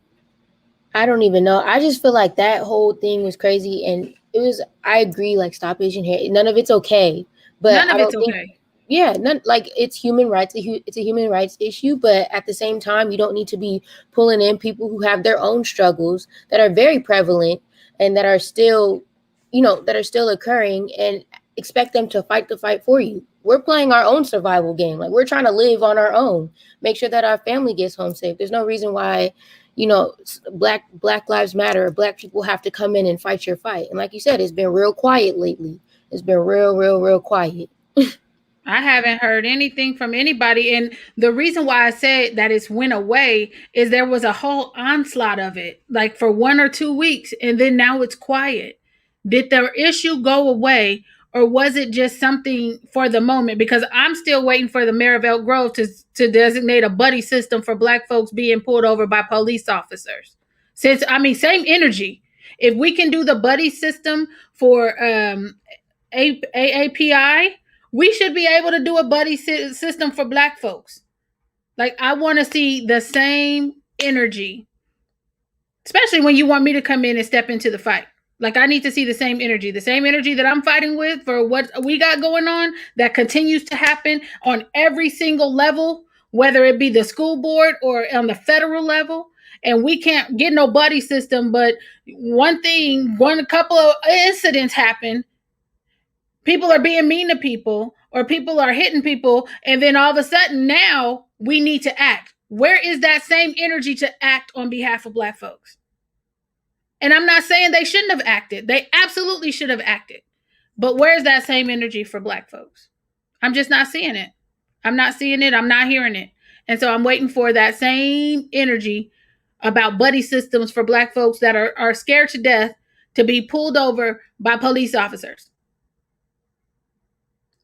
I don't even know. I just feel like that whole thing was crazy. And it was, I agree, like, stop Asian hate. None of it's okay. But None of I don't it's think, okay. yeah, like, it's human rights. It's a human rights issue, but at the same time, you don't need to be pulling in people who have their own struggles that are very prevalent and that are still, that are still occurring, and expect them to fight the fight for you. We're playing our own survival game. Like, we're trying to live on our own, make sure that our family gets home safe. There's no reason why, Black Lives Matter, or Black people have to come in and fight your fight. And like you said, it's been real quiet lately. It's been real quiet. I haven't heard anything from anybody. And the reason why I said that it's went away is there was a whole onslaught of it, like for 1 or 2 weeks. And then now it's quiet. Did the issue go away, or was it just something for the moment? Because I'm still waiting for the mayor of Elk Grove to designate a buddy system for Black folks being pulled over by police officers. Same energy. If we can do the buddy system for AAPI, we should be able to do a buddy system for Black folks. Like, I want to see the same energy, especially when you want me to come in and step into the fight. Like, I need to see the same energy that I'm fighting with for what we got going on, that continues to happen on every single level, whether it be the school board or on the federal level. And we can't get no buddy system, but a couple of incidents happen. People are being mean to people, or people are hitting people, and then all of a sudden now we need to act. Where is that same energy to act on behalf of Black folks? And I'm not saying they shouldn't have acted. They absolutely should have acted. But where's that same energy for Black folks? I'm just not seeing it. I'm not seeing it. I'm not hearing it. And so I'm waiting for that same energy about buddy systems for Black folks that are scared to death to be pulled over by police officers.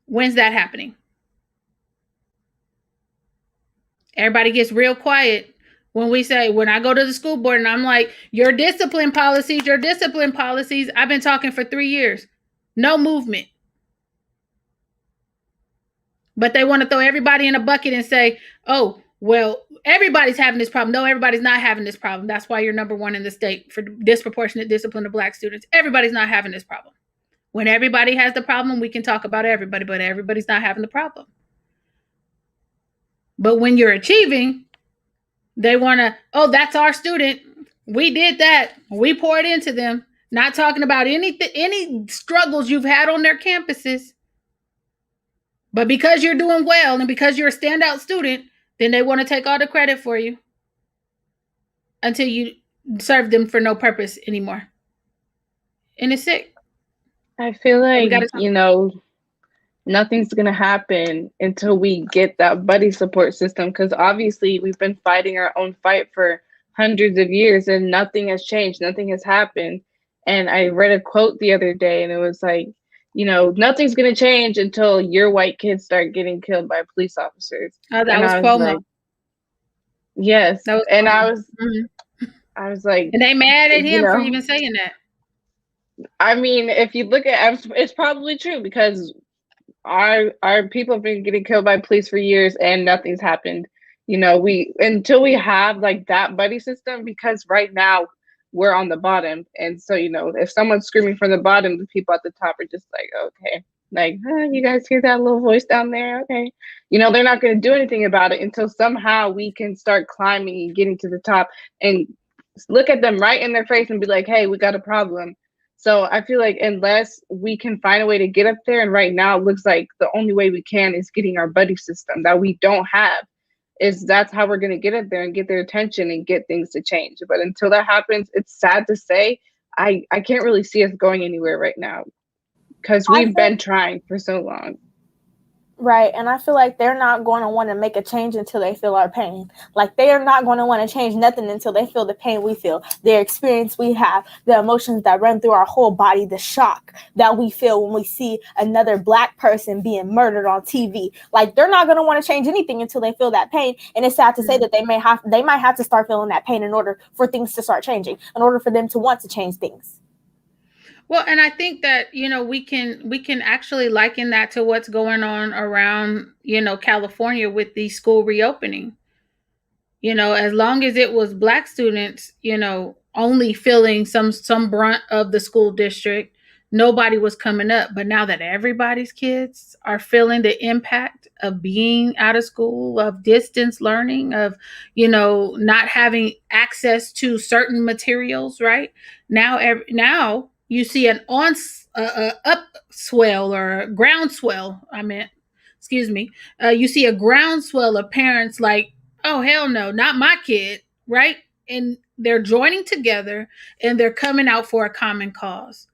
When's that happening? Everybody gets real quiet when I go to the school board and I'm like, your discipline policies. I've been talking for 3 years. No movement. But they want to throw everybody in a bucket and say, oh, well, everybody's having this problem. No, everybody's not having this problem. That's why you're number 1 in the state for disproportionate discipline of Black students. Everybody's not having this problem. When everybody has the problem, we can talk about everybody, but everybody's not having the problem. But when you're achieving, they want to, oh, that's our student. We did that. We poured into them. Not talking about any struggles you've had on their campuses. But because you're doing well and because you're a standout student, then they want to take all the credit for you until you serve them for no purpose anymore. And it's sick. I feel like, nothing's going to happen until we get that buddy support system, because obviously we've been fighting our own fight for hundreds of years and nothing has changed. Nothing has happened. And I read a quote the other day and it was like, nothing's going to change until your white kids start getting killed by police officers. Oh, that was Cuomo. Like, yes. That was and Cuomo. I was like, and they mad at him for even saying that. I mean, if you look at it, it's probably true, because our people have been getting killed by police for years and nothing's happened. You know, we until we have like that buddy system, because right now we're on the bottom. And so, you know, if someone's screaming from the bottom, the people at the top are just like, okay, like, you guys hear that little voice down there? Okay. You know, they're not going to do anything about it until somehow we can start climbing and getting to the top and look at them right in their face and be like, hey, we got a problem. So I feel like unless we can find a way to get up there, and right now it looks like the only way we can is getting our buddy system that we don't have, is that's how we're going to get up there and get their attention and get things to change. But until that happens, it's sad to say, I can't really see us going anywhere right now, because we've been trying for so long. Right. And I feel like they're not going to want to make a change until they feel our pain. Like, they are not going to want to change nothing until they feel the pain we feel, the experience we have, the emotions that run through our whole body, the shock that we feel when we see another Black person being murdered on TV. Like, they're not going to want to change anything until they feel that pain. And it's sad to say that they might have to start feeling that pain in order for things to start changing, in order for them to want to change things. Well, and I think that, you know, we can actually liken that to what's going on around, you know, California with the school reopening. You know, as long as it was Black students, you know, only feeling some brunt of the school district, nobody was coming up. But now that everybody's kids are feeling the impact of being out of school, of distance learning, of, you know, not having access to certain materials, right? Now you see an upswell or a groundswell. You see a groundswell of parents like, oh, hell no, not my kid, right? And they're joining together and they're coming out for a common cause.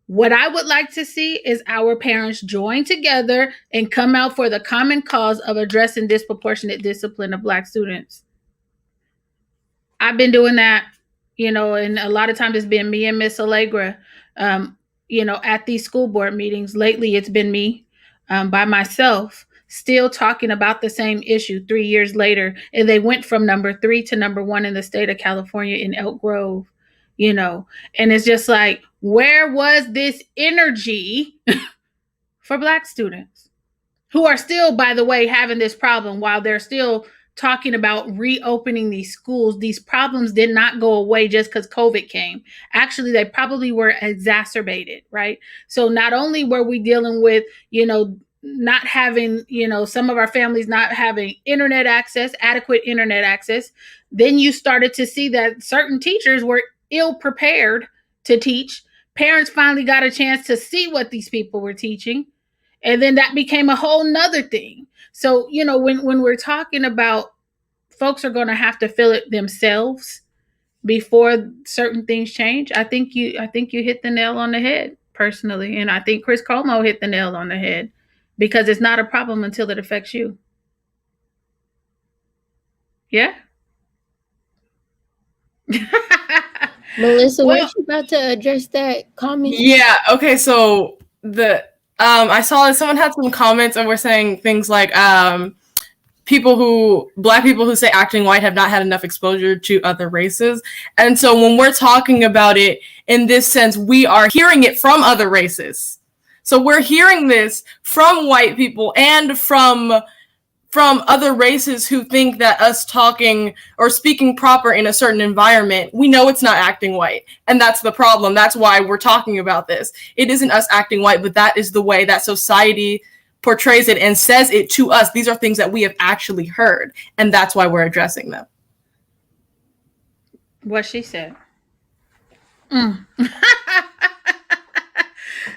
What I would like to see is our parents join together and come out for the common cause of addressing disproportionate discipline of Black students. I've been doing that, you know, and a lot of times it's been me and Miss Allegra, you know, at these school board meetings. Lately, it's been me by myself, still talking about the same issue 3 years later. And they went from number 3 to number 1 in the state of California in Elk Grove, you know, and it's just like, where was this energy for Black students who are still, by the way, having this problem while they're still talking about reopening these schools? These problems did not go away just because COVID came. Actually, they probably were exacerbated, right? So not only were we dealing with, you know, not having, you know, some of our families not having internet access, adequate internet access, then you started to see that certain teachers were ill prepared to teach. Parents finally got a chance to see what these people were teaching. And then that became a whole nother thing. So, you know, when we're talking about folks are going to have to feel it themselves before certain things change, I think you hit the nail on the head personally. And I think Chris Cuomo hit the nail on the head, because it's not a problem until it affects you. Yeah. Melissa, weren't you about to address that comment? Yeah. Okay. So I saw that someone had some comments and were saying things like Black people who say acting white have not had enough exposure to other races. And so when we're talking about it in this sense, we are hearing it from other races. So we're hearing this from white people and from other races who think that us talking or speaking proper in a certain environment, we know it's not acting white. And that's the problem. That's why we're talking about this. It isn't us acting white, but that is the way that society portrays it and says it to us. These are things that we have actually heard, and that's why we're addressing them. What she said.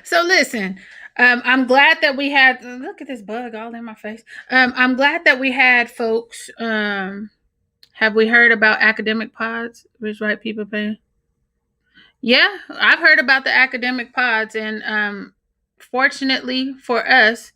So listen, I'm glad that we had, look at this bug all in my face. I'm glad that we had folks. Have we heard about academic pods? Rich white people paying? Yeah, I've heard about the academic pods, and fortunately for us,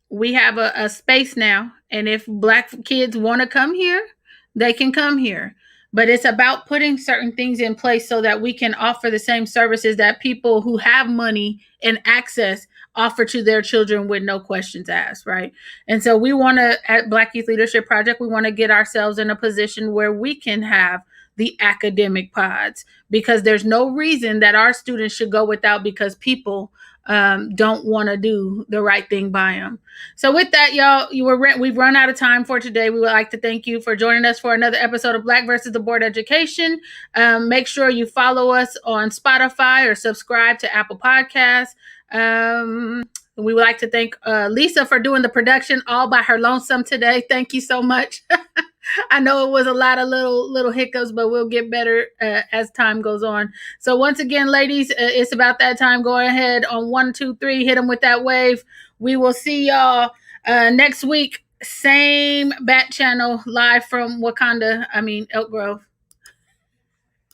we have a space now. And if Black kids want to come here, they can come here. But it's about putting certain things in place so that we can offer the same services that people who have money and access offer to their children with no questions asked, right? And so we want to, at Black Youth Leadership Project, we want to get ourselves in a position where we can have the academic pods, because there's no reason that our students should go without because people don't want to do the right thing by them. So with that, y'all, we've run out of time for today. We would like to thank you for joining us for another episode of Black versus the Board Education. Make sure you follow us on Spotify or subscribe to Apple Podcasts. We would like to thank Lisa for doing the production all by her lonesome today. Thank you so much. I know it was a lot of little hiccups, but we'll get better as time goes on. So once again, ladies, it's about that time. Go ahead on 1, 2, 3, hit them with that wave. We will see y'all next week. Same bat channel, live from Elk Grove.